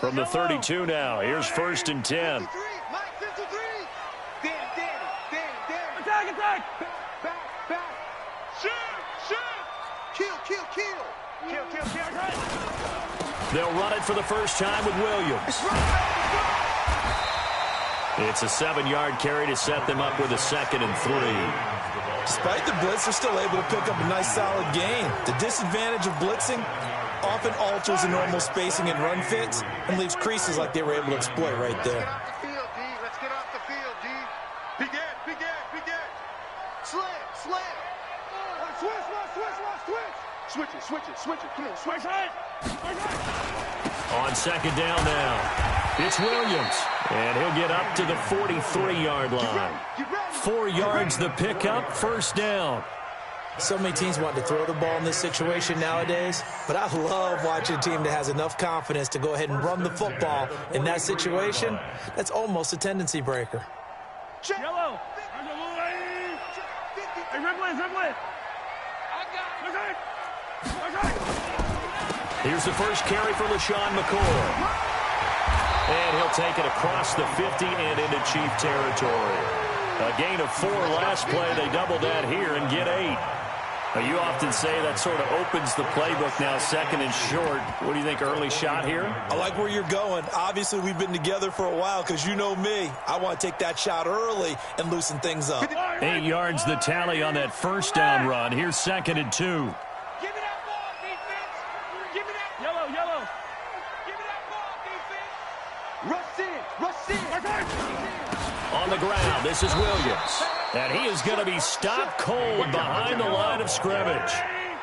From the 32 now, here's 1st and 10. Attack! Back. Shoot! Kill. They'll run it for the first time with Williams. It's a 7-yard carry to set them up with a 2nd and 3. Despite the blitz, they're still able to pick up a nice solid gain. The disadvantage of blitzing often alters the normal spacing and run fits and leaves creases like they were able to exploit right there. Let's get off the field, D. Begin. Slam. Switch it. Come on, switch it. On 2nd down now, it's Williams, and he'll get up to the 43-yard line. 4 yards the pickup, 1st down. So many teams want to throw the ball in this situation nowadays, but I love watching a team that has enough confidence to go ahead and run the football. In that situation, that's almost a tendency breaker. Yellow! Hey, Ripley! Here's the first carry for LaShawn McCoy. And he'll take it across the 50 and into Chief territory. A gain of 4 last play. They double that here and get 8. Now, you often say that sort of opens the playbook now, 2nd and short. What do you think, early shot here? I like where you're going. Obviously, we've been together for a while because you know me. I want to take that shot early and loosen things up. 8 yards the tally on that 1st down run. Here's 2nd and 2. Give me that ball, defense! Give me that ball! Yellow! Give me that ball, defense! Rush in! On the ground, this is Williams. And he is going to be stopped cold behind the line of scrimmage.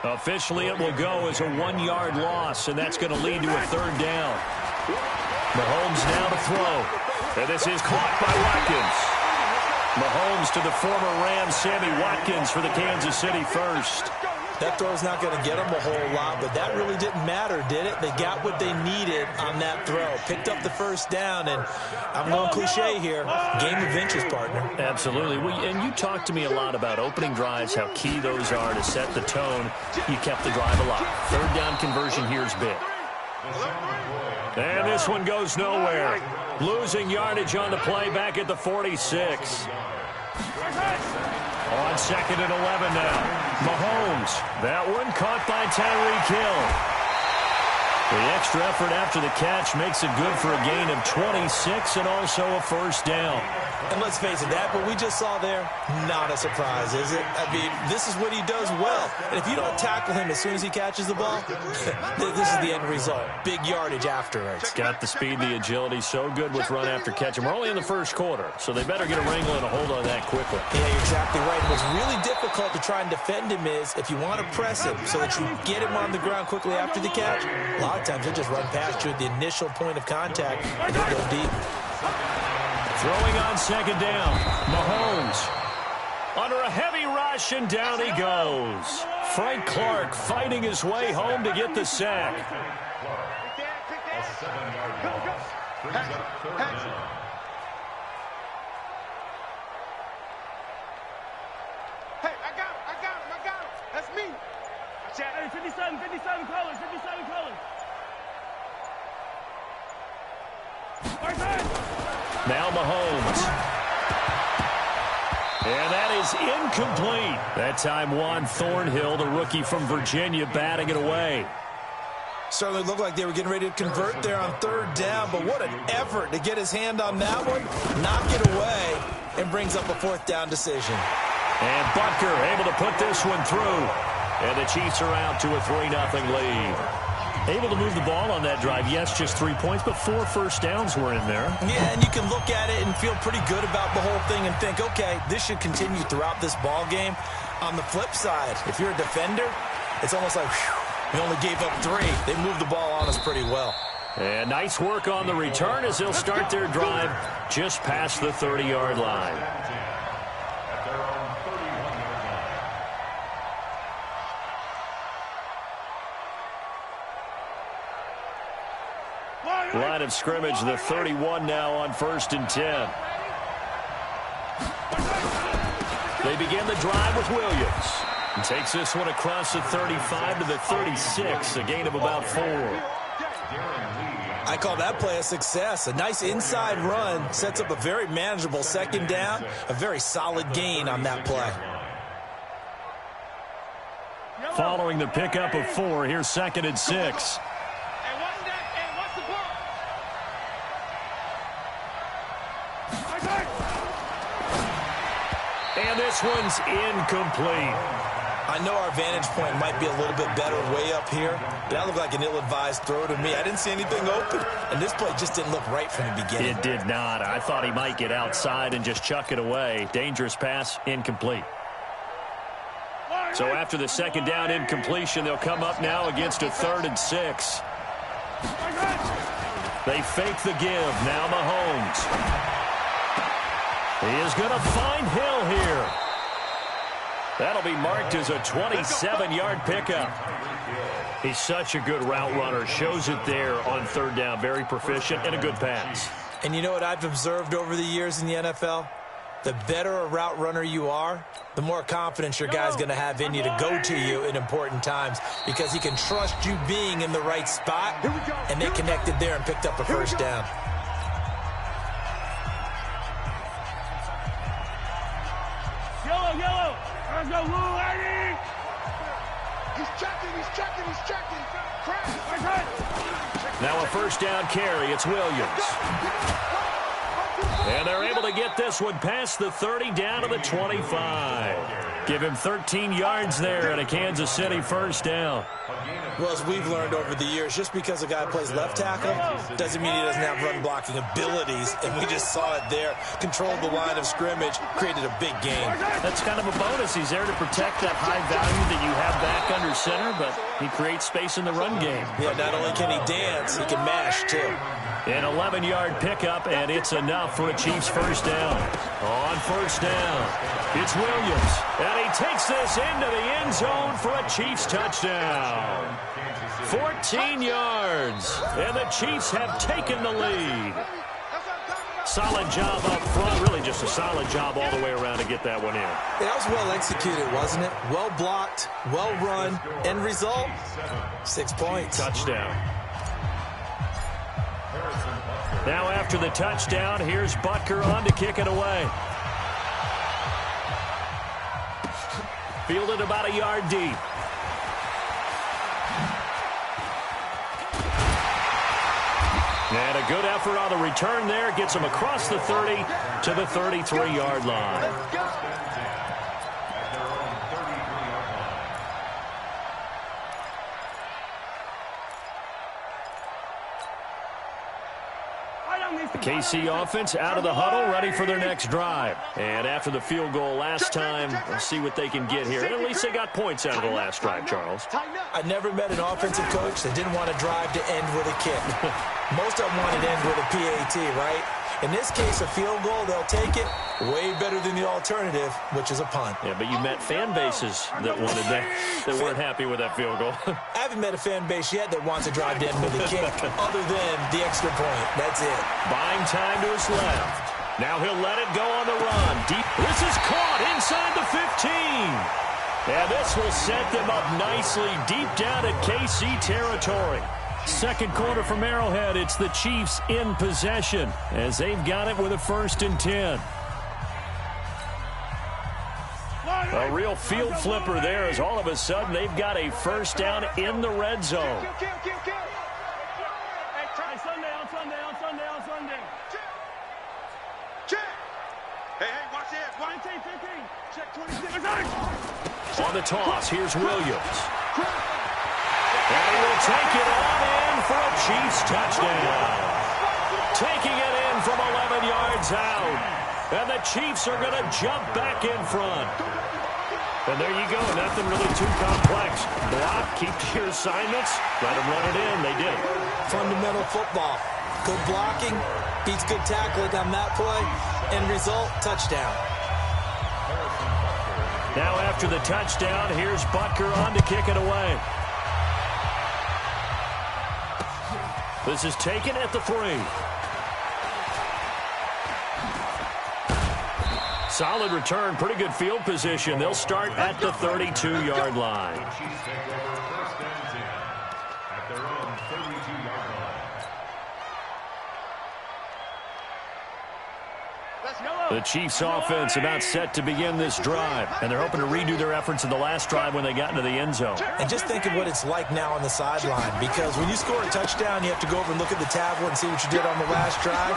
Officially, it will go as a 1-yard loss, and that's going to lead to a 3rd down. Mahomes now to throw. And this is caught by Watkins. Mahomes to the former Ram, Sammy Watkins, for the Kansas City first. That throw's not going to get them a whole lot, but that really didn't matter, did it? They got what they needed on that throw. Picked up the 1st down, and I'm going cliche here. Game of inches, partner. Absolutely. And you talked to me a lot about opening drives, how key those are to set the tone. You kept the drive alive. 3rd down conversion here is big. And this one goes nowhere. Losing yardage on the play back at the 46. On 2nd and 11 now. Mahomes. That one caught by Tyreek Hill. The extra effort after the catch makes it good for a gain of 26 and also a 1st down. And let's face it, that what we just saw there, not a surprise, is it? I mean, this is what he does well. And if you don't tackle him as soon as he catches the ball, this is the end result. Big yardage afterwards. Got the speed, the agility, so good with run after catch. And we're only in the 1st quarter, so they better get a wrangle and a hold on that quickly. Yeah, you're exactly right. What's really difficult to try and defend him is if you want to press him so that you get him on the ground quickly after the catch, a lot of times he'll just run past you at the initial point of contact and he'll go deep. Throwing on 2nd down. Mahomes under a heavy rush, and down he goes. Frank Clark fighting his way home to get the sack. Hey, I got him. That's me. Hey, 57 colors. Now Mahomes. And that is incomplete. That time Juan Thornhill, the rookie from Virginia, batting it away. Certainly looked like they were getting ready to convert there on 3rd down, but what an effort to get his hand on that one, knock it away, and brings up a 4th down decision. And Butker able to put this one through. And the Chiefs are out to a 3-0 lead. Able to move the ball on that drive. Yes, just 3 points, but 4 first downs were in there. Yeah, and you can look at it and feel pretty good about the whole thing and think, okay, this should continue throughout this ball game. On the flip side, if you're a defender, it's almost like, whew, we only gave up 3. They moved the ball on us pretty well. And nice work on the return as they'll start their drive just past the 30-yard line. Line of scrimmage, the 31 now on 1st and 10. They begin the drive with Williams. He takes this one across the 35 to the 36, a gain of about 4. I call that play a success. A nice inside run sets up a very manageable second down, a very solid gain on that play. Following the pickup of 4, here's 2nd and 6. Hey, watch that, and watch the ball. And this one's incomplete. I know our vantage point might be a little bit better way up here, but that looked like an ill-advised throw to me. I didn't see anything open, and this play just didn't look right from the beginning. It did not. I thought he might get outside and just chuck it away. Dangerous pass, incomplete. So after the second down incompletion, they'll come up now against a 3rd and 6. They fake the give. Now Mahomes. He is going to find Hill here. That'll be marked as a 27-yard pickup. He's such a good route runner. Shows it there on 3rd down. Very proficient and a good pass. And you know what I've observed over the years in the NFL? The better a route runner you are, the more confidence your guy's going to have in you to go to you in important times because he can trust you being in the right spot, and they connected there and picked up a 1st down. Yellow. Let's go, Lou, Eddie. He's checking. Now a 1st down carry. It's Williams. And they're able to get this one past the 30 down to the 25. Give him 13 yards there and a Kansas City 1st down. Well, as we've learned over the years, just because a guy plays left tackle doesn't mean he doesn't have run-blocking abilities, and we just saw it there. Controlled the line of scrimmage, created a big gain. That's kind of a bonus. He's there to protect that high value that you have back under center, but he creates space in the run game. Yeah, not only can he dance, he can mash, too. An 11-yard pickup, and it's enough for a Chiefs 1st down. On 1st down, it's Williams, and he takes this into the end zone for a Chiefs touchdown. 14 yards, and the Chiefs have taken the lead. Solid job up front, really just a solid job all the way around to get that one in. Yeah, that was well executed, wasn't it? Well blocked, well run. End result, 6 points. Touchdown. Now after the touchdown, here's Butker on to kick it away. Fielded about a yard deep. And a good effort on the return there. Gets him across the 30 to the 33-yard line. The KC offense out of the huddle, ready for their next drive. And after the field goal last time, we'll see what they can get here. And at least they got points out of the last drive, Charles. I never met an offensive coach that didn't want to drive to end with a kick. Most of them want to end with a PAT, right? In this case, a field goal, they'll take it. Way better than the alternative, which is a punt. Yeah, but you met fan bases that wanted that weren't happy with that field goal. I haven't met a fan base yet that wants to drive to end with a kick, other than the extra point. That's it. Buying time to his left. Now he'll let it go on the run. Deep. This is caught inside the 15. And this will set them up nicely deep down at KC territory. Second quarter from Arrowhead. It's the Chiefs in possession as they've got it with a 1st and 10. A real field flipper there as all of a sudden they've got a 1st down in the red zone. Hey, on Sunday. Check. Hey, watch this. 15. Check 26. On the toss, here's Williams. And he will take it on in for a Chiefs touchdown. Taking it in from 11 yards out. And the Chiefs are going to jump back in front. And there you go. Nothing really too complex. Block, keep to your assignments, let them run it in. They did it. Fundamental football. Good blocking, beats good tackling on that play. End result, touchdown. Now after the touchdown, here's Butker on to kick it away. This is taken at the 3. Solid return, pretty good field position. They'll start at the 32-yard line. The Chiefs offense about set to begin this drive, and they're hoping to redo their efforts in the last drive when they got into the end zone. And just think of what it's like now on the sideline, because when you score a touchdown, you have to go over and look at the tablet and see what you did on the last drive.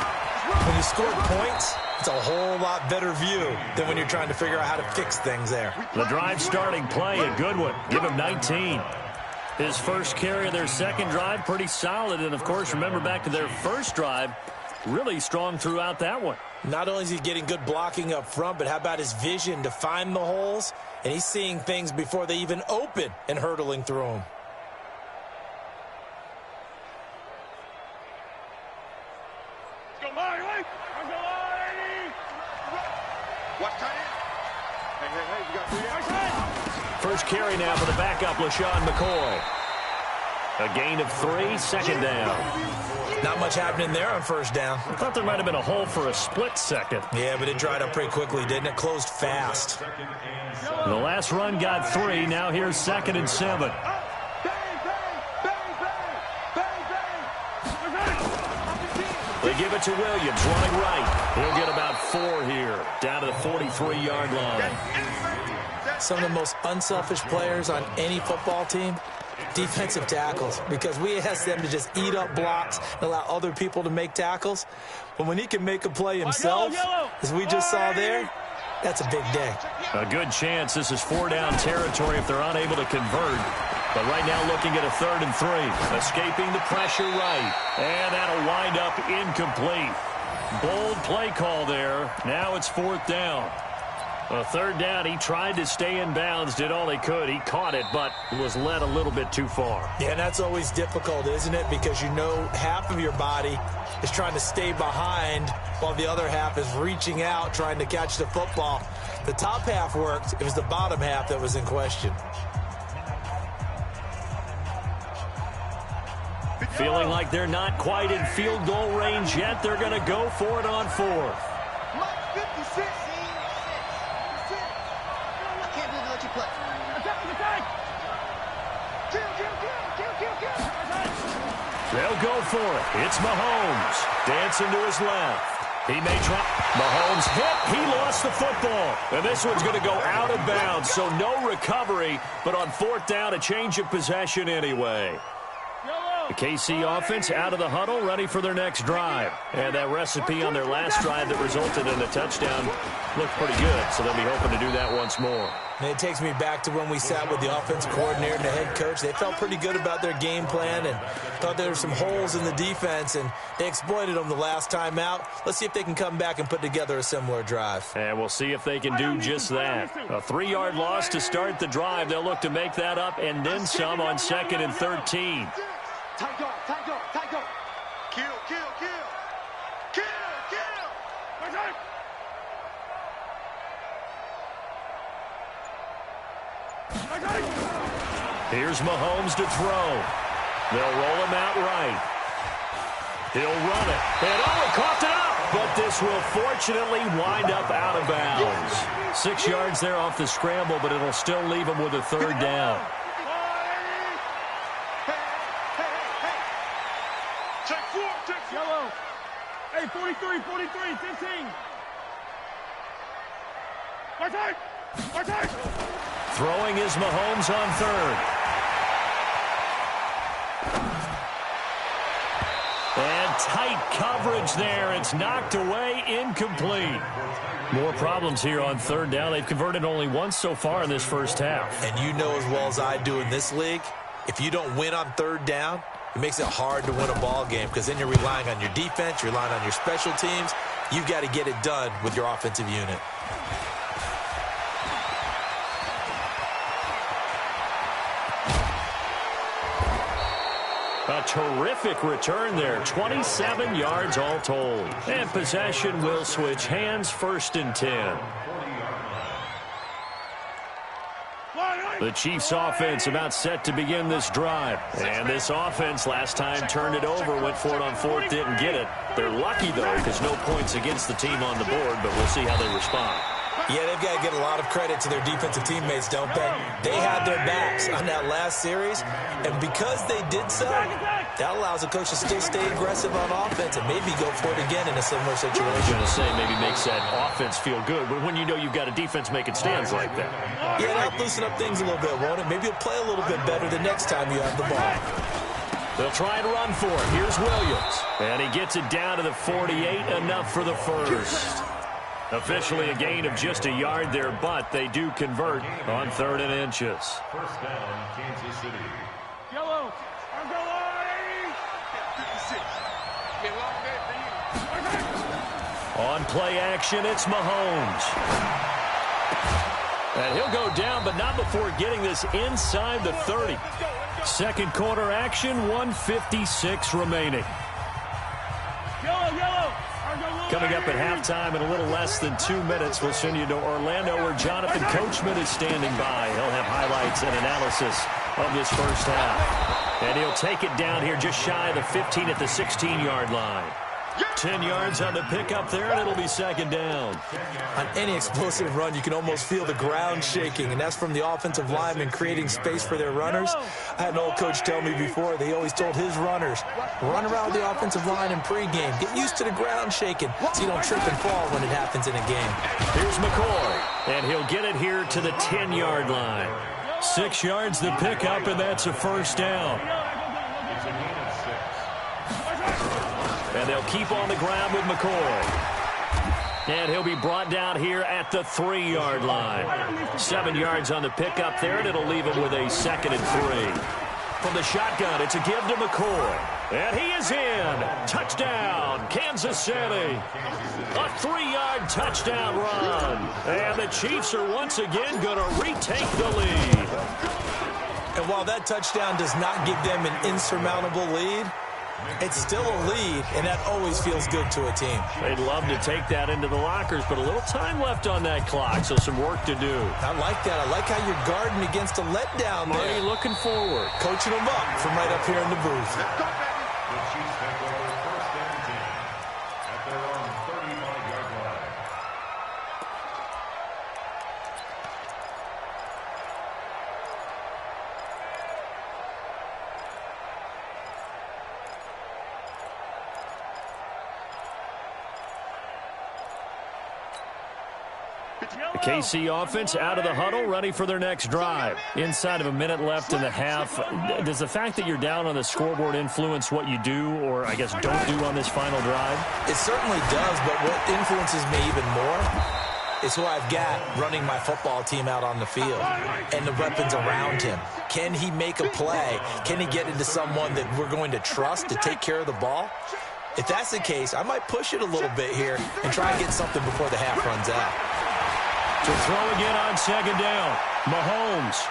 When you score points, it's a whole lot better view than when you're trying to figure out how to fix things there. The drive starting play, a good one. Give him 19. His first carry of their second drive, pretty solid. And, of course, remember back to their first drive, really strong throughout that one. Not only is he getting good blocking up front, but how about his vision to find the holes? And he's seeing things before they even open and hurtling through them. First carry now for the backup, LaShawn McCoy. A gain of 3, second down. Not much happening there on first down. I thought there might have been a hole for a split second. Yeah, but it dried up pretty quickly, didn't it? Closed fast. The last run got 3. Now here's 2nd and 7. They give it to Williams, running right. He'll get about 4 here, down to the 43-yard line. Some of the most unselfish players on any football team, defensive tackles, because we ask them to just eat up blocks and allow other people to make tackles. But when he can make a play himself, as we just saw there, that's a big day. A good chance this is 4-down territory if they're unable to convert. But right now looking at a 3rd and 3. Escaping the pressure right. And that'll wind up incomplete. Bold play call there. Now it's 4th down. A 3rd down, he tried to stay in bounds, did all he could. He caught it, but was led a little bit too far. Yeah, and that's always difficult, isn't it? Because you know half of your body is trying to stay behind while the other half is reaching out, trying to catch the football. The top half worked. It was the bottom half that was in question. Feeling like they're not quite in field goal range yet. They're going to go for it on 4th. They'll go for it. It's Mahomes. Dancing to his left. He may try. Mahomes hit. He lost the football. And this one's going to go out of bounds, so no recovery. But on 4th down, a change of possession anyway. The KC offense out of the huddle, ready for their next drive. And that recipe on their last drive that resulted in a touchdown looked pretty good, so they'll be hoping to do that once more. And it takes me back to when we sat with the offense coordinator and the head coach. They felt pretty good about their game plan and thought there were some holes in the defense, and they exploited them the last time out. Let's see if they can come back and put together a similar drive. And we'll see if they can do just that. A 3-yard loss to start the drive. They'll look to make that up and then some on 2nd and 13. Tight dog, tight dog, tight dog. Kill, kill, kill. Kill, kill. Here's Mahomes to throw. They'll roll him out right. He'll run it. And he coughed it up. But this will fortunately wind up out of bounds. 6 yards there off the scramble, but it'll still leave him with a 3rd down. Yellow. Hey, 43, 43, 15. Martin! Martin! Throwing is Mahomes on 3rd. And tight coverage there. It's knocked away, incomplete. More problems here on 3rd down. They've converted only once so far in this first half. And you know as well as I do in this league, if you don't win on 3rd down, it makes it hard to win a ball game because then you're relying on your defense, you're relying on your special teams. You've got to get it done with your offensive unit. A terrific return there. 27 yards all told. And possession will switch hands, 1st and 10. The Chiefs offense about set to begin this drive. And this offense last time turned it over, went for it on 4th, didn't get it. They're lucky, though, because no points against the team on the board, but we'll see how they respond. Yeah, they've got to get a lot of credit to their defensive teammates, don't they? They had their backs on that last series, and because they did so, that allows a coach to still stay aggressive on offense and maybe go for it again in a similar situation. I was going to say maybe makes that offense feel good, but when you know you've got a defense making stands like that. Yeah, that'll loosen up things a little bit, won't it? Maybe you'll play a little bit better the next time you have the ball. They'll try and run for it. Here's Williams. And he gets it down to the 48, enough for the first. Officially a gain of just a yard there, but they do convert on 3rd and inches. First down, Kansas City. Yellow. Underline. 56. Been a long day for you. On play action, it's Mahomes. And he'll go down, but not before getting this inside the 30. Second quarter action, 1:56 remaining. Yellow. Coming up at halftime in a little less than 2 minutes, we'll send you to Orlando where Jonathan Coachman is standing by. He'll have highlights and analysis of this first half. And he'll take it down here just shy of the 15 at the 16-yard line. 10 yards on the pickup there, and it'll be second down. On any explosive run, you can almost feel the ground shaking, and that's from the offensive linemen creating space for their runners. I had an old coach tell me before, they always told his runners, run around the offensive line in pregame. Get used to the ground shaking so you don't trip and fall when it happens in a game. Here's McCoy, and he'll get it here to the 10-yard line. 6 yards the pickup, and that's a first down. And they'll keep on the ground with McCoy. And he'll be brought down here at the 3-yard line. 7 yards on the pickup there, and it'll leave him with a 2nd and 3. From the shotgun, it's a give to McCoy. And he is in. Touchdown, Kansas City. A 3-yard touchdown run. And the Chiefs are once again going to retake the lead. And while that touchdown does not give them an insurmountable lead, it's still a lead, and that always feels good to a team. They'd love to take that into the lockers, but a little time left on that clock, so some work to do. I like that. I like how you're guarding against a letdown there. Already looking forward. Coaching them up from right up here in the booth. The Chiefs take over 1st and 10 at their own 35-yard line. The KC offense out of the huddle, ready for their next drive. Inside of a minute left in the half, does the fact that you're down on the scoreboard influence what you do, or I guess don't do on this final drive? It certainly does, but what influences me even more is who I've got running my football team out on the field and the weapons around him. Can he make a play? Can he get into someone that we're going to trust to take care of the ball? If that's the case, I might push it a little bit here and try and get something before the half runs out. To throw again on 2nd down, Mahomes.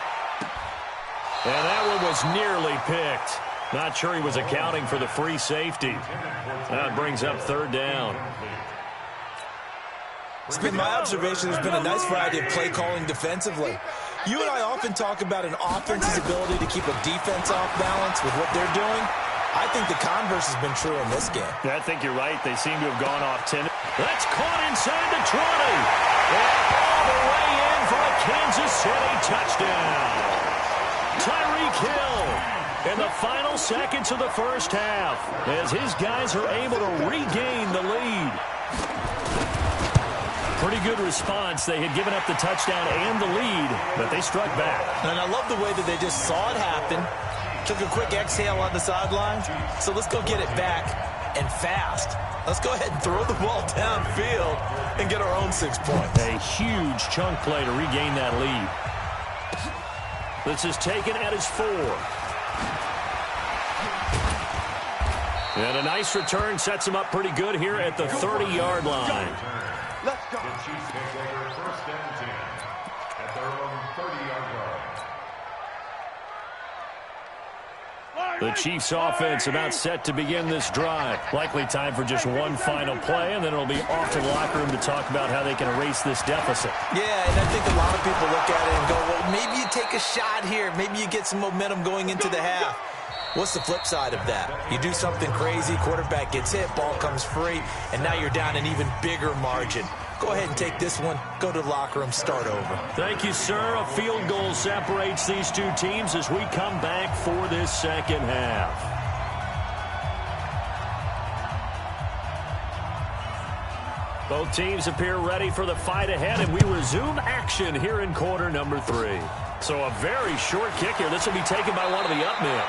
And that one was nearly picked. Not sure he was accounting for the free safety. That brings up 3rd down. It's been my observation there's been a nice variety of play calling defensively. You and I often talk about an offense's ability to keep a defense off balance with what they're doing. I think the converse has been true in this game. I think you're right. They seem to have gone off 10. That's caught inside the 20. And all the way in for a Kansas City touchdown. Tyreek Hill in the final seconds of the first half as his guys are able to regain the lead. Pretty good response. They had given up the touchdown and the lead, but they struck back. And I love the way that they just saw it happen. Took a quick exhale on the sidelines. So let's go get it back and fast. Let's go ahead and throw the ball downfield and get our own 6 points. A huge chunk play to regain that lead. This is taken at his 4. And a nice return sets him up pretty good here at the 30-yard line. Let's go. The Chiefs take over 1st and 10 at their own 30-yard line. The Chiefs offense about set to begin this drive. Likely time for just one final play, and then it'll be off to the locker room to talk about how they can erase this deficit. Yeah, and I think a lot of people look at it and go, well, maybe you take a shot here. Maybe you get some momentum going into the half. What's the flip side of that? You do something crazy, quarterback gets hit, ball comes free, and now you're down an even bigger margin. go ahead and take this one, go to the locker room, start over. Thank you, sir. A field goal separates these two teams as we come back for this second half. Both teams appear ready for the fight ahead, and we resume action here in quarter number 3. So a very short kick here. This will be taken by one of the up men.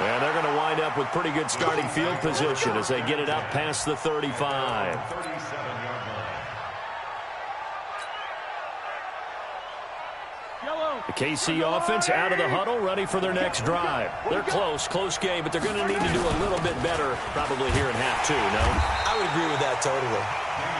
And they're going to wind up with pretty good starting field position as they get it up past the 35. The KC offense out of the huddle, ready for their next drive. They're close game, but they're going to need to do a little bit better probably here in half 2, no? I would agree with that totally.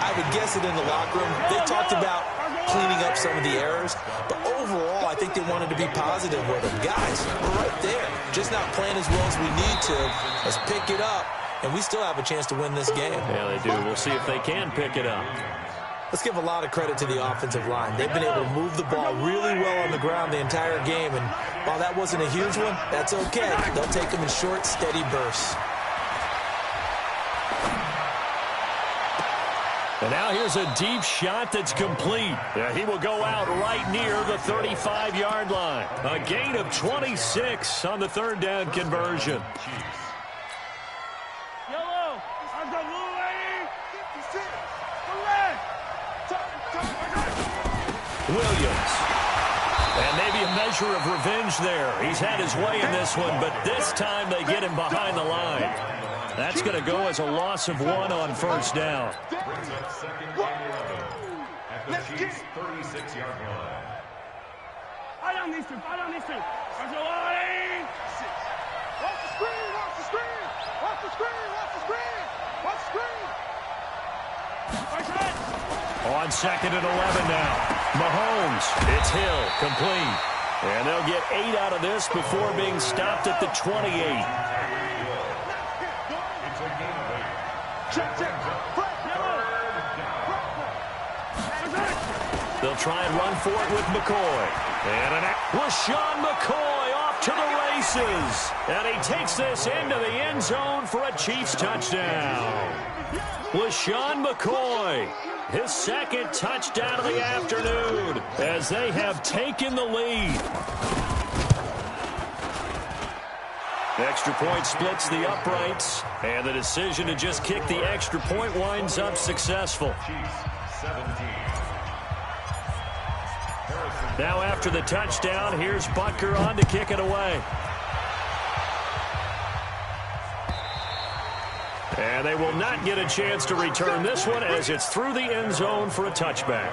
I would guess it in the locker room. They talked about cleaning up some of the errors, but overall, I think they wanted to be positive with them. Guys, we're right there. Just not playing as well as we need to. Let's pick it up, and we still have a chance to win this game. Yeah, they do. We'll see if they can pick it up. Let's give a lot of credit to the offensive line. They've been able to move the ball really well on the ground the entire game, and while that wasn't a huge one, that's okay. They'll take them in short, steady bursts. And now here's a deep shot that's complete. Yeah, he will go out right near the 35-yard line. A gain of 26 on the third down conversion. Yellow. On the blue lane. 56. Williams. And maybe a measure of revenge there. He's had his way in this one, but this time they get him behind the line. That's going to go as a loss of 1 on first down. Let's get 36-yard line. I don't need to. Watch the screen. On 2nd and 11 now. Mahomes, it's Hill, complete. And they'll get 8 out of this before being stopped at the 28. They'll try and run for it with McCoy. And LaShawn McCoy off to the races. And he takes this into the end zone for a Chiefs touchdown. LaShawn McCoy, his second touchdown of the afternoon as they have taken the lead. The extra point splits the uprights, and the decision to just kick the extra point winds up successful. Now after the touchdown, here's Butker on to kick it away. And they will not get a chance to return this one as it's through the end zone for a touchback.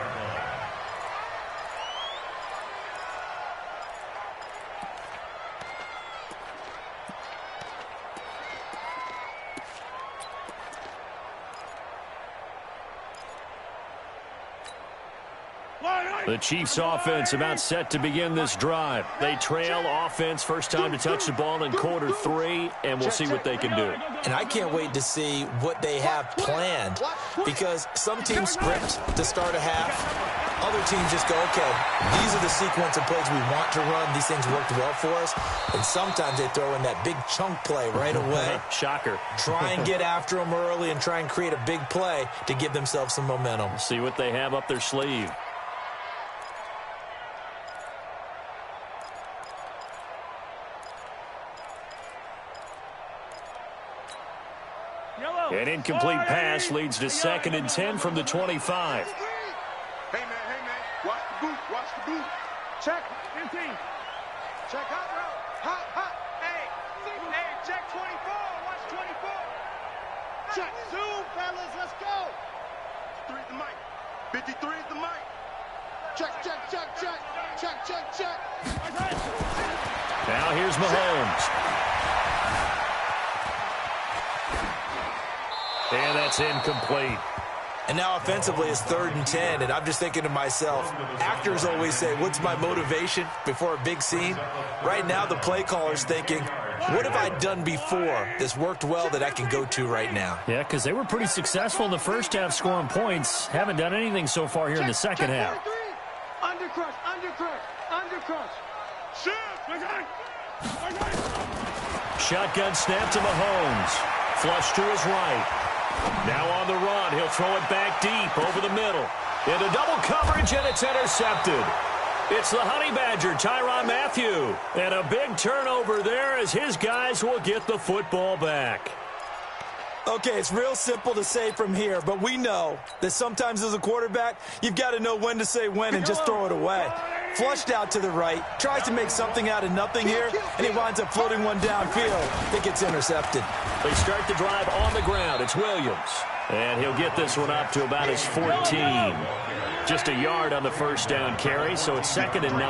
The Chiefs offense about set to begin this drive. They trail offense first time to touch the ball in quarter 3, and we'll see what they can do. And I can't wait to see what they have planned, because some teams script to start a half. Other teams just go, okay, these are the sequence of plays we want to run. These things worked well for us. And sometimes they throw in that big chunk play right away. Shocker. Try and get after them early and try and create a big play to give themselves some momentum. See what they have up their sleeve. An incomplete pass leads to 2nd and 10 from the 25. Hey, man. Watch the boot. Check. 15. Check out, bro. Hot. Hey, check 24. Watch 24. Check. Zoom, fellas. Let's go. 53 is the mic. 53 is the mic. Check. Now here's Mahomes. And that's incomplete. And now offensively it's 3rd and 10, and I'm just thinking to myself, actors always say, what's my motivation before a big scene? Right now the play caller's thinking, what have I done before that's worked well that I can go to right now? Yeah, because they were pretty successful in the first half scoring points. Haven't done anything so far here in the second half. Undercrush. Shoot. Shotgun snap to Mahomes. Flush to his right. Now on the run, he'll throw it back deep over the middle. Into double coverage, and it's intercepted. It's the Honey Badger, Tyrann Mathieu. And a big turnover there as his guys will get the football back. Okay, it's real simple to say from here, but we know that sometimes as a quarterback, you've got to know when to say when and just throw it away. Flushed out to the right, tries to make something out of nothing here, and he winds up floating one downfield. It gets intercepted. They start the drive on the ground. It's Williams. And he'll get this one up to about his 14. Just a yard on the first down carry, so it's 2nd and 9.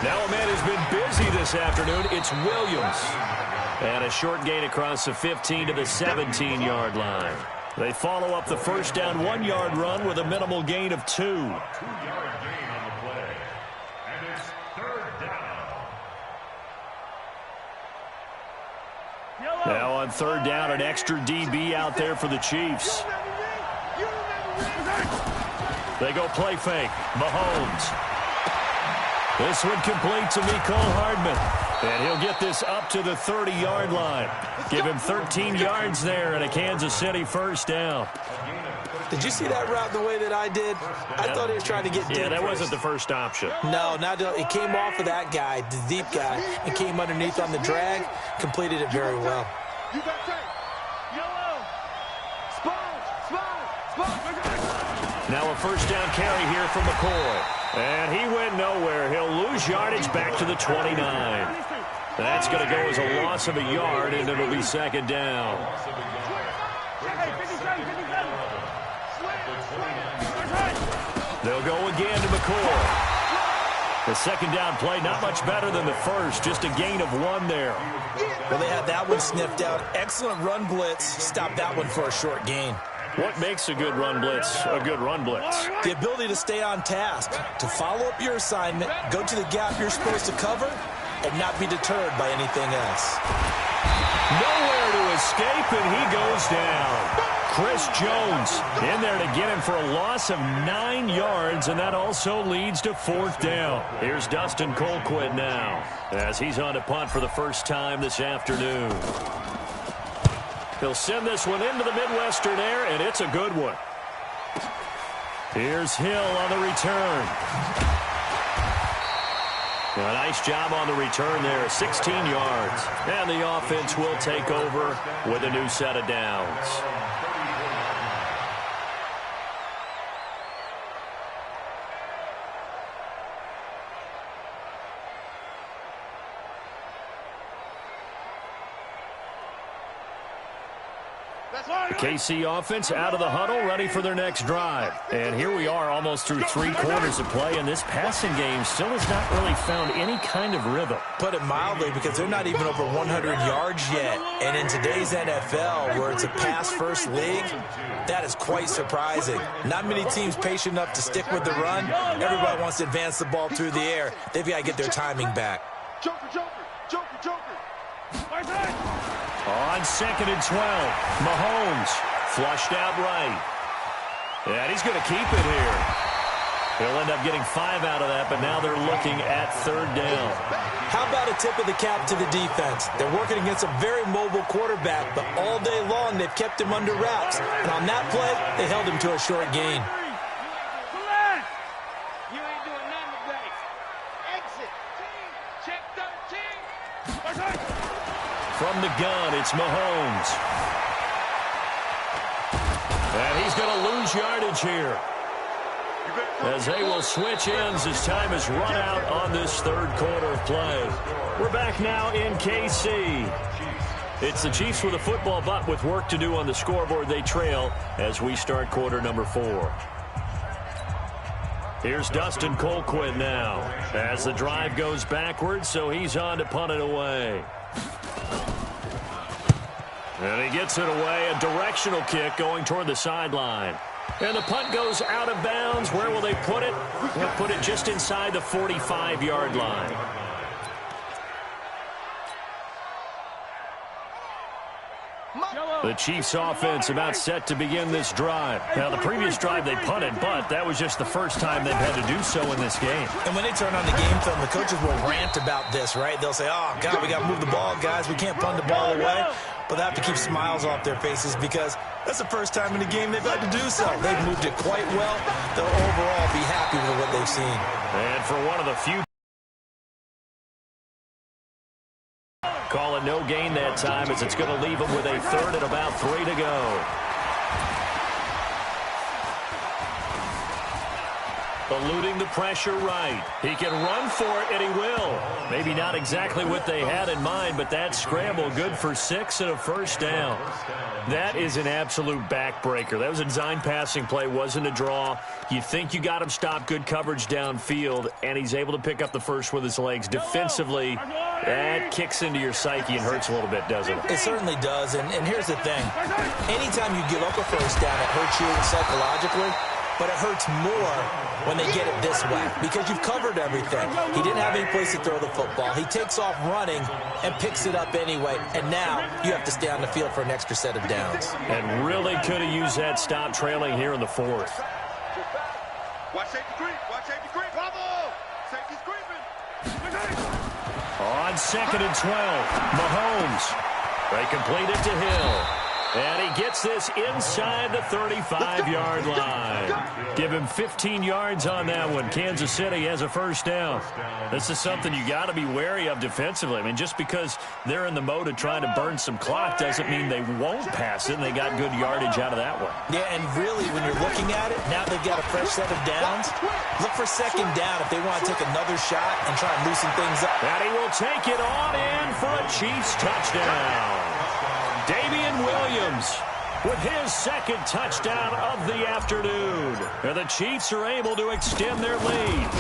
Now a man who's been busy this afternoon. It's Williams. And a short gain across the 15 to the 17-yard line. They follow up the first down 1-yard run with a minimal gain of 2. 2-yard gain on the play. And it's 3rd down. Now on 3rd down, an extra DB out there for the Chiefs. They go play fake. Mahomes. This one complete to Mecole Hardman. And he'll get this up to the 30-yard line. Give him 13 yards there and a Kansas City first down. Did you see that route the way that I did? I thought he was trying to get deep. Yeah, that wasn't the first option. No, it came off of that guy, the deep guy, and came underneath on the drag, completed it very well. You got tape. Yellow. Spawn. Now a first down carry here from McCoy. And he went nowhere. He'll lose yardage back to the 29. That's going to go as a loss of a yard, and it'll be 2nd down. They'll go again to McCoy. The 2nd down play, not much better than the first, just a gain of 1 there. Well, they had that one sniffed out. Excellent run blitz. Stopped that one for a short gain. What makes a good run blitz a good run blitz? The ability to stay on task, to follow up your assignment, go to the gap you're supposed to cover, and not be deterred by anything else. Nowhere to escape, and he goes down. Chris Jones in there to get him for a loss of 9 yards, and that also leads to 4th down. Here's Dustin Colquitt now as he's on to punt for the first time this afternoon. He'll send this one into the Midwestern air, and it's a good one. Here's Hill on the return. A nice job on the return there, 16 yards. And the offense will take over with a new set of downs. KC offense out of the huddle, ready for their next drive. And here we are almost through 3 quarters of play, and this passing game still has not really found any kind of rhythm. Put it mildly, because they're not even over 100 yards yet. And in today's NFL, where it's a pass-first league, that is quite surprising. Not many teams patient enough to stick with the run. Everybody wants to advance the ball through the air. They've got to get their timing back. Joker. On 2nd and 12, Mahomes flushed out right. And he's going to keep it here. He'll end up getting 5 out of that, but now they're looking at 3rd down. How about a tip of the cap to the defense? They're working against a very mobile quarterback, but all day long they've kept him under wraps. And on that play, they held him to a short gain. You ain't doing nothing today. Exit. Check 13. From the gun, it's Mahomes. And he's going to lose yardage here, as they will switch ends as time is run out on this 3rd quarter of play. We're back now in KC. It's the Chiefs with a football, but with work to do on the scoreboard, they trail as we start quarter number 4. Here's Dustin Colquitt now as the drive goes backwards, so he's on to punt it away. And he gets it away, a directional kick going toward the sideline. And the punt goes out of bounds. Where will they put it? They'll put it just inside the 45-yard line. The Chiefs offense about set to begin this drive. Now, the previous drive they punted, but that was just the first time they've had to do so in this game. And when they turn on the game film, the coaches will rant about this, right? They'll say, oh, God, we got to move the ball, guys. We can't punt the ball away. Well, they have to keep smiles off their faces because that's the first time in the game they've had to do so. They've moved it quite well. They'll overall be happy with what they've seen. And for one of the few, call it no gain that time as it's going to leave them with a third and about 3 to go. Eluding the pressure right. He can run for it, and he will. Maybe not exactly what they had in mind, but that scramble good for 6 and a first down. That is an absolute backbreaker. That was a design passing play, wasn't a draw. You think you got him stopped, good coverage downfield, and he's able to pick up the first with his legs. Defensively, that kicks into your psyche and hurts a little bit, doesn't it? It certainly does, and here's the thing. Anytime you give up a first down, it hurts you psychologically. But it hurts more when they get it this way because you've covered everything. He didn't have any place to throw the football. He takes off running and picks it up anyway. And now you have to stay on the field for an extra set of downs. And really could have used that stop trailing here in the fourth. Watch safety creep. Watch safety creep. Bravo! Safety's creeping. On 2nd and 12, Mahomes. They complete it to Hill. And he gets this inside the 35-yard line. Give him 15 yards on that one. Kansas City has a first down. This is something you got to be wary of defensively. I mean, just because they're in the mode of trying to burn some clock doesn't mean they won't pass it, and they got good yardage out of that one. Yeah, and really, when you're looking at it, now they've got a fresh set of downs. Look for second down if they want to take another shot and try and loosen things up. And he will take it on in for a Chiefs touchdown. Damian Williams with his second touchdown of the afternoon. And the Chiefs are able to extend their lead.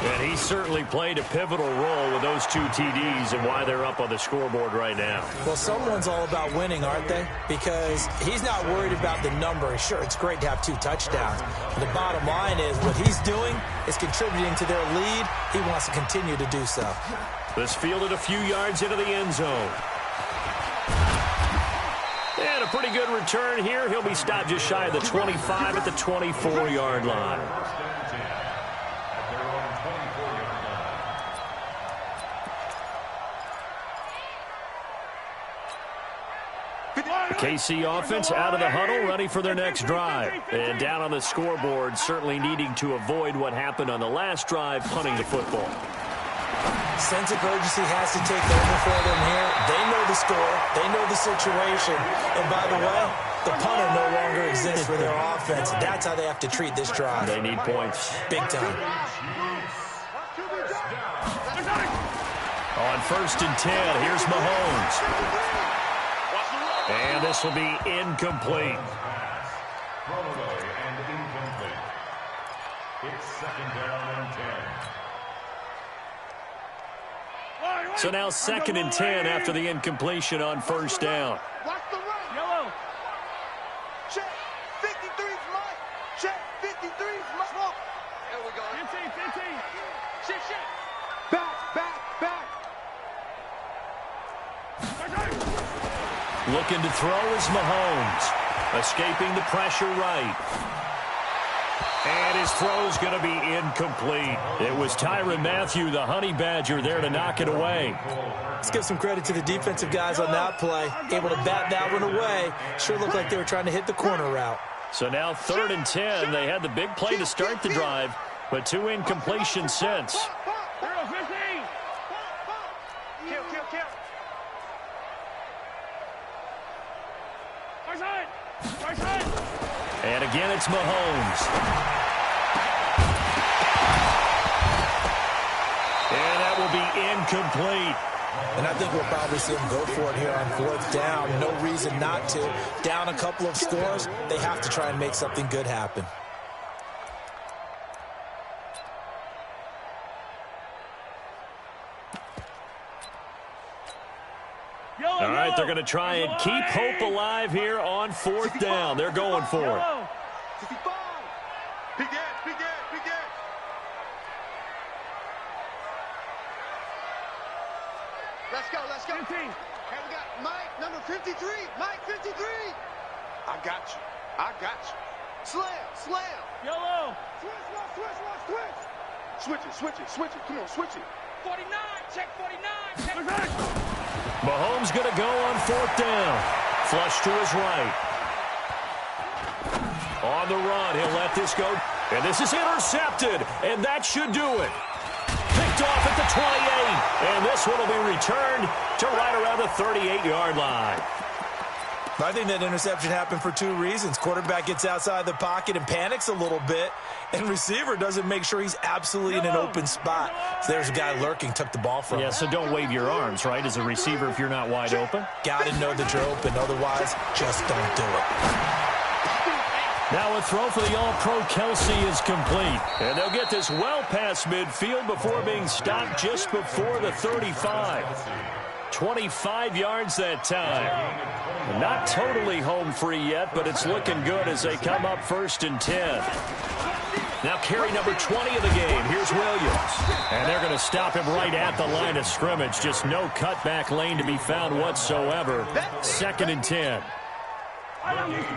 And he certainly played a pivotal role with those 2 TDs and why they're up on the scoreboard right now. Well, someone's all about winning, aren't they? Because he's not worried about the number. Sure, it's great to have 2 touchdowns. But the bottom line is what he's doing is contributing to their lead. He wants to continue to do so. This fielded a few yards into the end zone. And a pretty good return here. He'll be stopped just shy of the 25 at the 24-yard line. The KC offense out of the huddle, ready for their next drive. And down on the scoreboard, certainly needing to avoid what happened on the last drive, punting the football. Sense of urgency has to take over for them here. They know the score. They know the situation. And by the way, the punter no longer exists for their offense. That's how they have to treat this drive. They need points. Big time. On 1st and 10, here's Mahomes. And this will be incomplete. Throwaway and incomplete. It's 2nd down and 10. So now 2nd and 10 after the incompletion on 1st down. Watch the run. Yellow. Check. 53's Mike. Check. 53's Mike. Smoke. There we go. 15. Shit. Back. Looking to throw is Mahomes. Escaping the pressure right. And his throw is going to be incomplete. It was Tyrann Mathieu, the Honey Badger, there to knock it away. Let's give some credit to the defensive guys on that play. Able to bat that one away. Sure looked like they were trying to hit the corner route. So now 3rd and 10. They had the big play to start the drive, but 2 incompletions since. Kill. And again, it's Mahomes. And that will be incomplete. And I think we'll probably see them go for it here on 4th down. No reason not to. Down a couple of scores, they have to try and make something good happen. All right, they're going to try and keep hope alive here on 4th down. They're going for it. 65. Big edge. Let's go. 15. And we got Mike, number 53. Mike, 53. I got you. Slam. Yellow. Switch it. Come on, switch it. 49. Check 49. Mahomes going to go on 4th down. Flush to his right. On the run, he'll let this go. And this is intercepted, and that should do it. Picked off at the 28, and this one will be returned to right around the 38-yard line. I think that interception happened for 2 reasons. Quarterback gets outside the pocket and panics a little bit, and receiver doesn't make sure he's absolutely in an open spot. So there's a guy lurking, took the ball from him. Yeah, so don't wave your arms, right, as a receiver if you're not wide open. Got to know that you're open. Otherwise, just don't do it. Now a throw for the All-Pro Kelsey is complete. And they'll get this well past midfield before being stopped just before the 35. 25 yards that time. Not totally home free yet, but it's looking good as they come up 1st and 10. Now carry number 20 of the game. Here's Williams. And they're going to stop him right at the line of scrimmage. Just no cutback lane to be found whatsoever. 2nd and 10.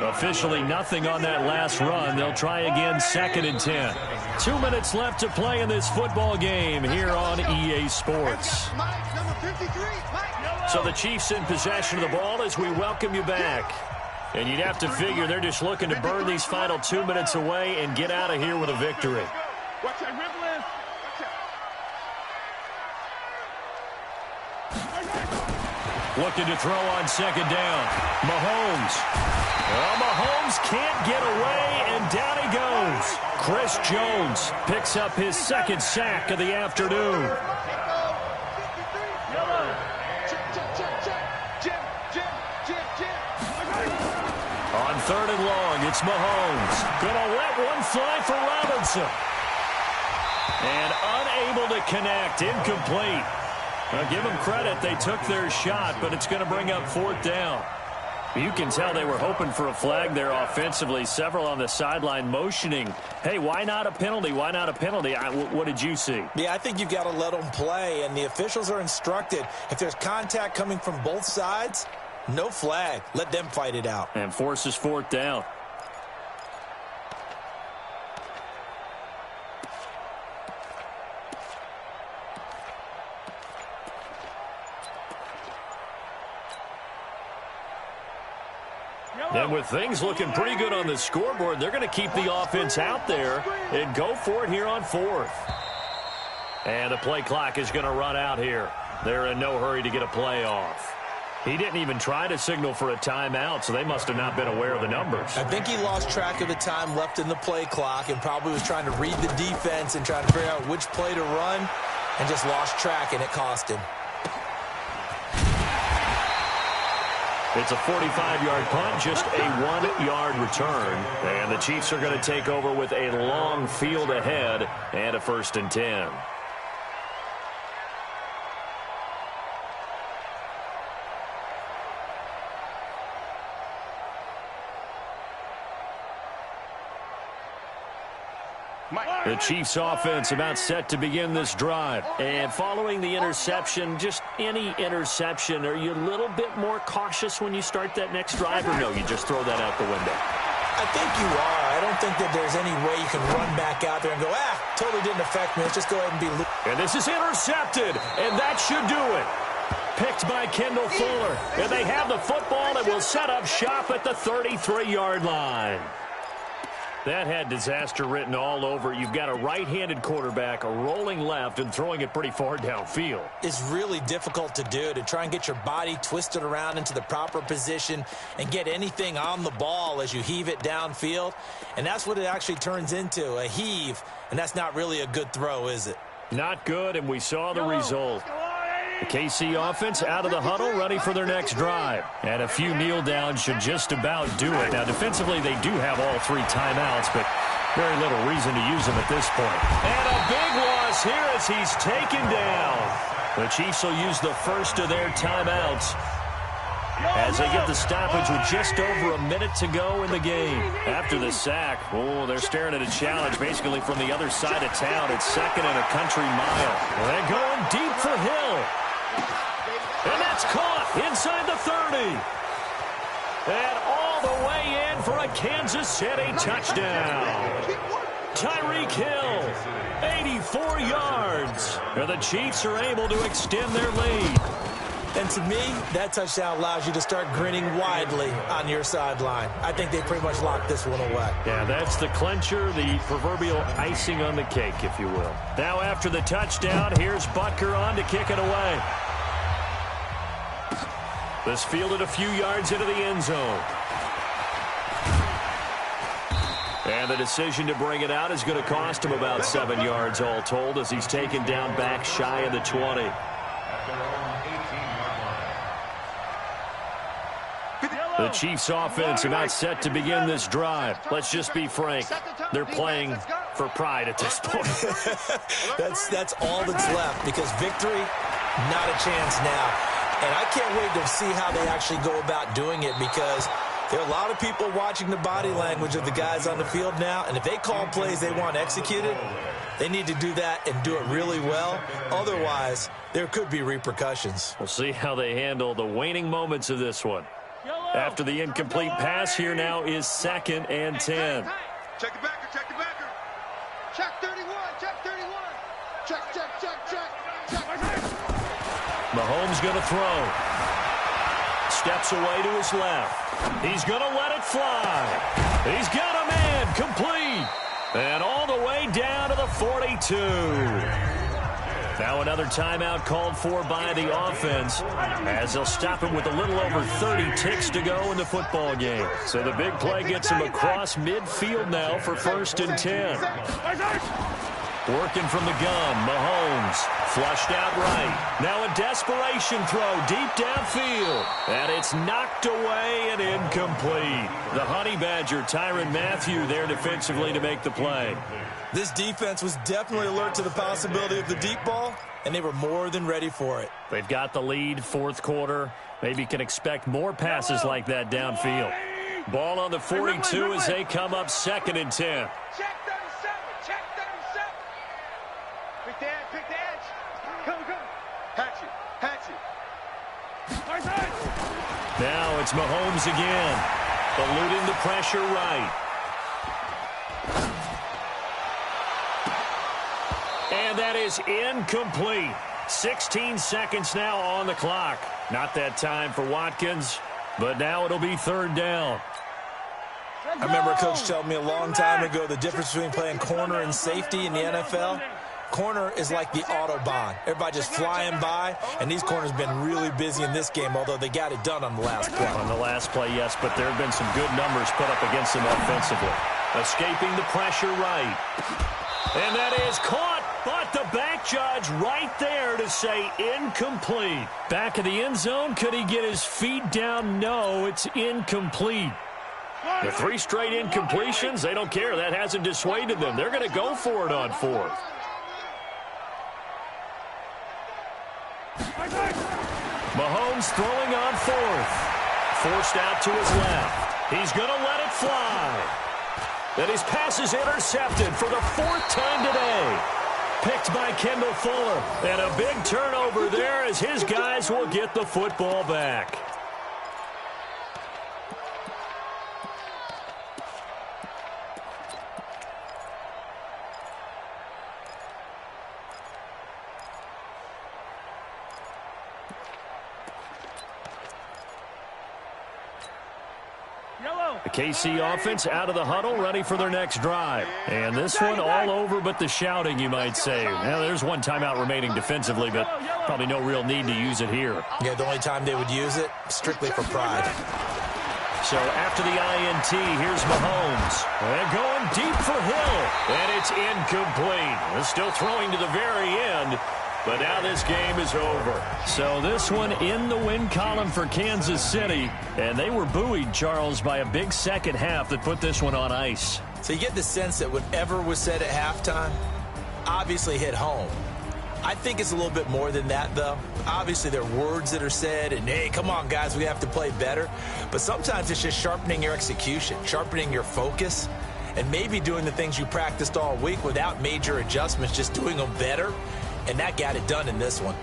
Officially nothing on that last run. They'll try again 2nd and 10. 2 minutes left to play in this football game here on EA Sports. So the Chiefs in possession of the ball as we welcome you back. And you'd have to figure they're just looking to burn these final 2 minutes away and get out of here with a victory. Watch that dribbling. Looking to throw on 2nd down. Mahomes. Well, Mahomes can't get away, and down he goes. Chris Jones picks up his 2nd sack of the afternoon. On 3rd and long, it's Mahomes. Gonna let one fly for Robinson. And unable to connect. Incomplete. Now, give them credit. They took their shot, but it's going to bring up 4th down. You can tell they were hoping for a flag there offensively. Several on the sideline motioning, hey, why not a penalty? Why not a penalty? What did you see? Yeah, I think you've got to let them play, and the officials are instructed. If there's contact coming from both sides, no flag. Let them fight it out. And forces 4th down. And with things looking pretty good on the scoreboard, they're going to keep the offense out there and go for it here on 4th. And the play clock is going to run out here. They're in no hurry to get a play off. He didn't even try to signal for a timeout, so they must have not been aware of the numbers. I think he lost track of the time left in the play clock and probably was trying to read the defense and trying to figure out which play to run and just lost track, and it cost him. It's a 45-yard punt, just a 1-yard return. And the Chiefs are going to take over with a long field ahead and a 1st and 10. The Chiefs offense about set to begin this drive. And following the interception, just any interception, are you a little bit more cautious when you start that next drive, or no, you just throw that out the window? I think you are. I don't think that there's any way you can run back out there and go, totally didn't affect me. Let's just go ahead and be loose. And this is intercepted, and that should do it. Picked by Kendall Fuller. And they have the football and will set up shop at the 33-yard line. That had disaster written all over. You've got a right-handed quarterback, a rolling left, and throwing it pretty far downfield. It's really difficult to do, to try and get your body twisted around into the proper position and get anything on the ball as you heave it downfield. And that's what it actually turns into, a heave. And that's not really a good throw, is it? Not good, and we saw the result. The KC offense out of the huddle, ready for their next drive. And a few kneel downs should just about do it. Now, defensively, they do have all 3 timeouts, but very little reason to use them at this point. And a big loss here as he's taken down. The Chiefs will use the first of their timeouts as they get the stoppage with just over a minute to go in the game. After the sack, they're staring at a challenge basically from the other side of town. It's 2nd and a country mile. They're going deep for Hill. And that's caught inside the 30. And all the way in for a Kansas City touchdown. Tyreek Hill, 84 yards. And the Chiefs are able to extend their lead. And to me, that touchdown allows you to start grinning widely on your sideline. I think they pretty much locked this one away. Yeah, that's the clincher, the proverbial icing on the cake, if you will. Now after the touchdown, here's Butker on to kick it away. This fielded a few yards into the end zone. And the decision to bring it out is going to cost him about 7 yards all told as he's taken down back shy of the 20. The Chiefs offense about set to begin this drive. Let's just be frank. They're playing for pride at this point. That's all that's left because victory, not a chance now. And I can't wait to see how they actually go about doing it because there are a lot of people watching the body language of the guys on the field now. And if they call plays they want executed, they need to do that and do it really well. Otherwise, there could be repercussions. We'll see how they handle the waning moments of this one. After the incomplete pass, here now is 2nd and 10. Check the backer, check the backer. Check 31, check 31. Check, check, check, check. Mahomes going to throw. Steps away to his left. He's going to let it fly. He's got a man complete. And all the way down to the 42. Now another timeout called for by the offense as they'll stop him with a little over 30 ticks to go in the football game. So the big play gets him across midfield now for 1st and 10. Working from the gun, Mahomes flushed out right. Now a desperation throw deep downfield. And it's knocked away and incomplete. The Honey Badger, Tyrann Mathieu, there defensively to make the play. This defense was definitely alert to the possibility of the deep ball, and they were more than ready for it. They've got the lead, 4th quarter. Maybe can expect more passes like that downfield. Ball on the 42 as they come up 2nd and 10. Check 37, check 37. Pick the edge, pick the edge. Come, come. Hatch it, hatch it. Now it's Mahomes again, eluding the pressure right. And that is incomplete. 16 seconds now on the clock. Not that time for Watkins, but now it'll be 3rd down. I remember a coach telling me a long time ago the difference between playing corner and safety in the NFL. Corner is like the Autobahn. Everybody just flying by, and these corners have been really busy in this game, although they got it done on the last play. On the last play, yes, but there have been some good numbers put up against them offensively. Escaping the pressure right. And that is caught. But the back judge right there to say incomplete. Back of the end zone, could he get his feet down? No, it's incomplete. The 3 straight incompletions, they don't care. That hasn't dissuaded them. They're going to go for it on 4th. Mahomes throwing on 4th. Forced out to his left. He's going to let it fly. And his pass is intercepted for the 4th time today. Picked by Kendall Fuller. And a big turnover there as his guys will get the football back. The KC offense out of the huddle, ready for their next drive. And this one all over but the shouting, you might say. Now, there's one timeout remaining defensively, but probably no real need to use it here. Yeah, the only time they would use it, strictly for pride. So after the INT, here's Mahomes. And going deep for Hill. And it's incomplete. They're still throwing to the very end. But now this game is over. So this one in the win column for Kansas City. And they were buoyed, Charles, by a big second half that put this one on ice. So you get the sense that whatever was said at halftime obviously hit home. I think it's a little bit more than that, though. Obviously, there are words that are said, and, hey, come on, guys, we have to play better. But sometimes it's just sharpening your execution, sharpening your focus, and maybe doing the things you practiced all week without major adjustments, just doing them better. And that got it done in this one.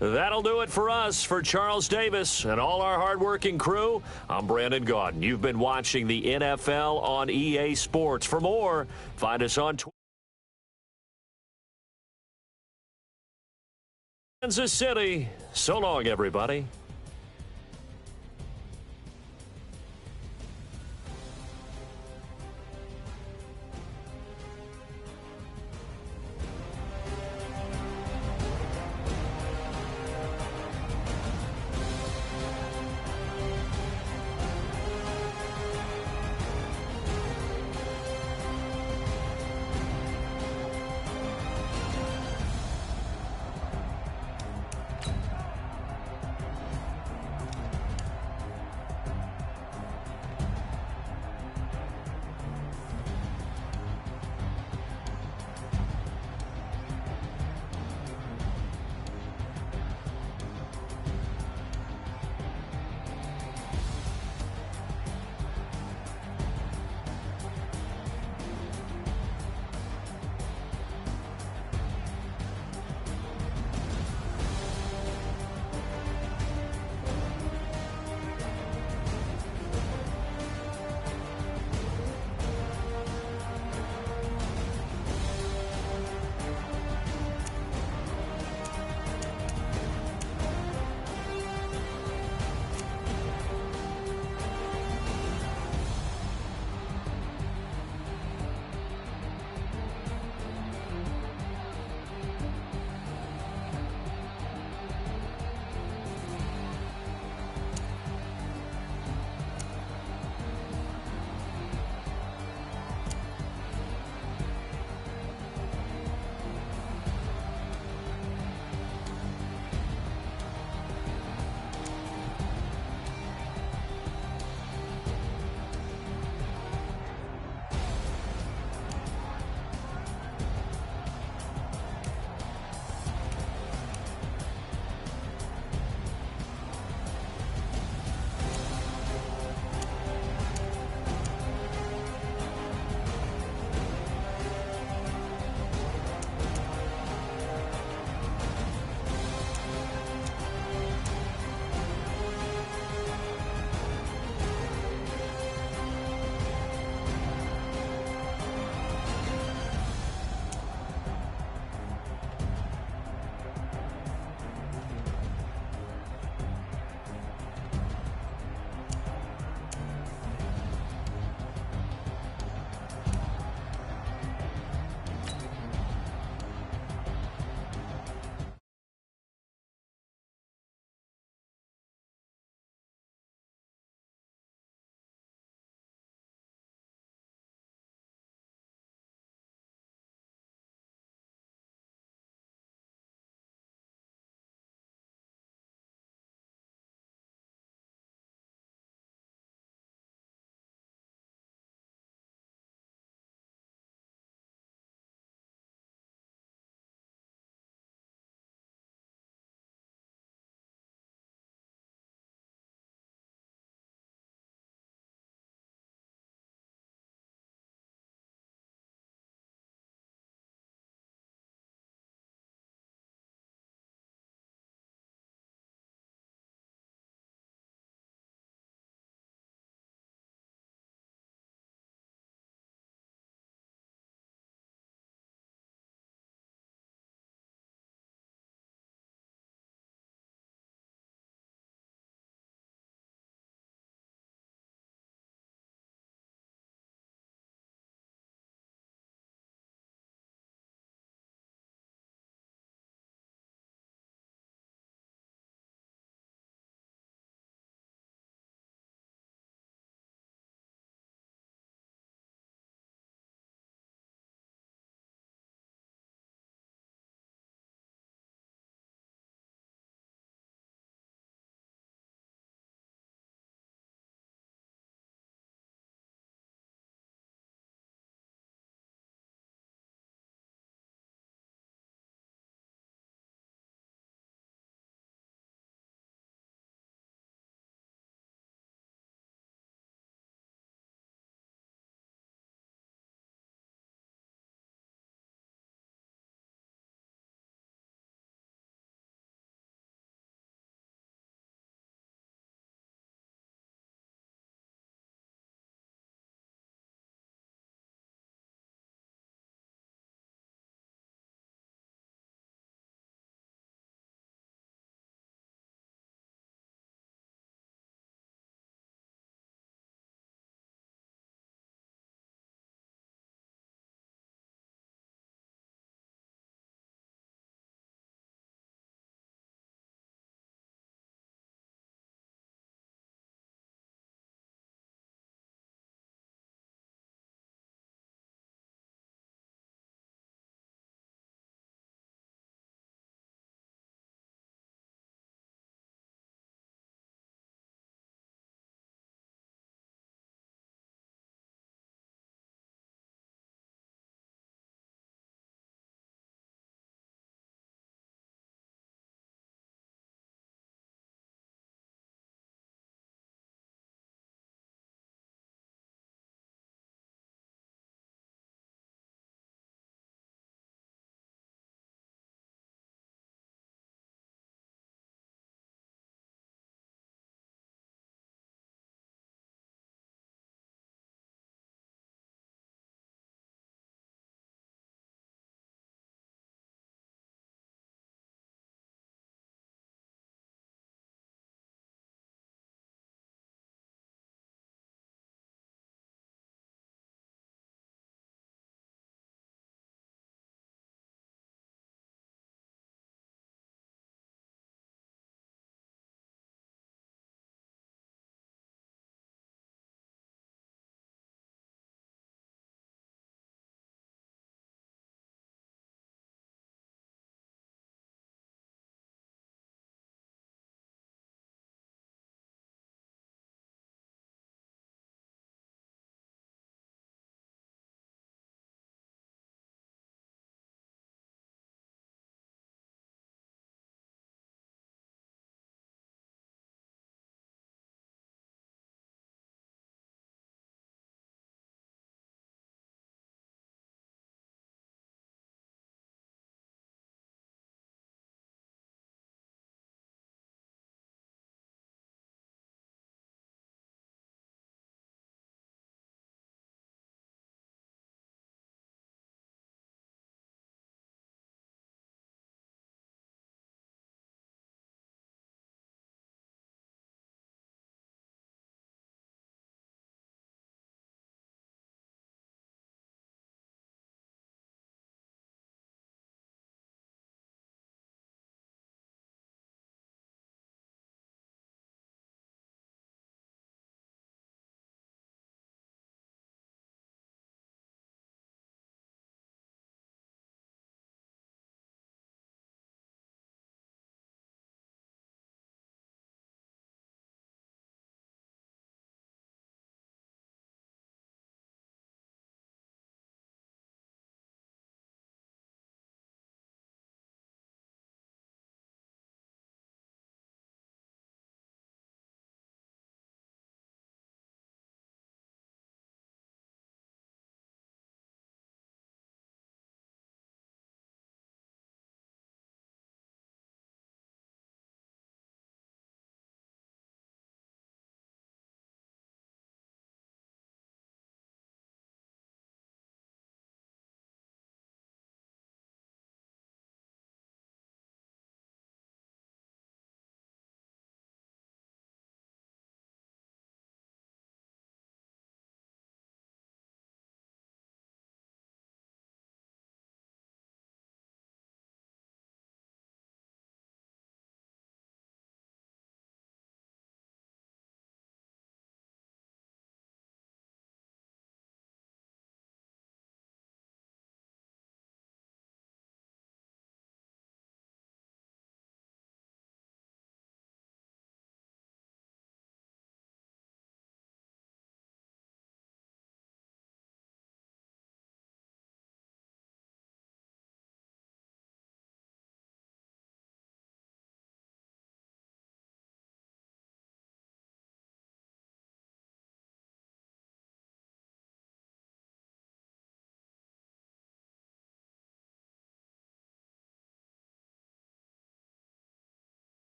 That'll do it for us. For Charles Davis and all our hardworking crew, I'm Brandon Gaudin. You've been watching the NFL on EA Sports. For more, find us on Twitter. Kansas City. So long, everybody.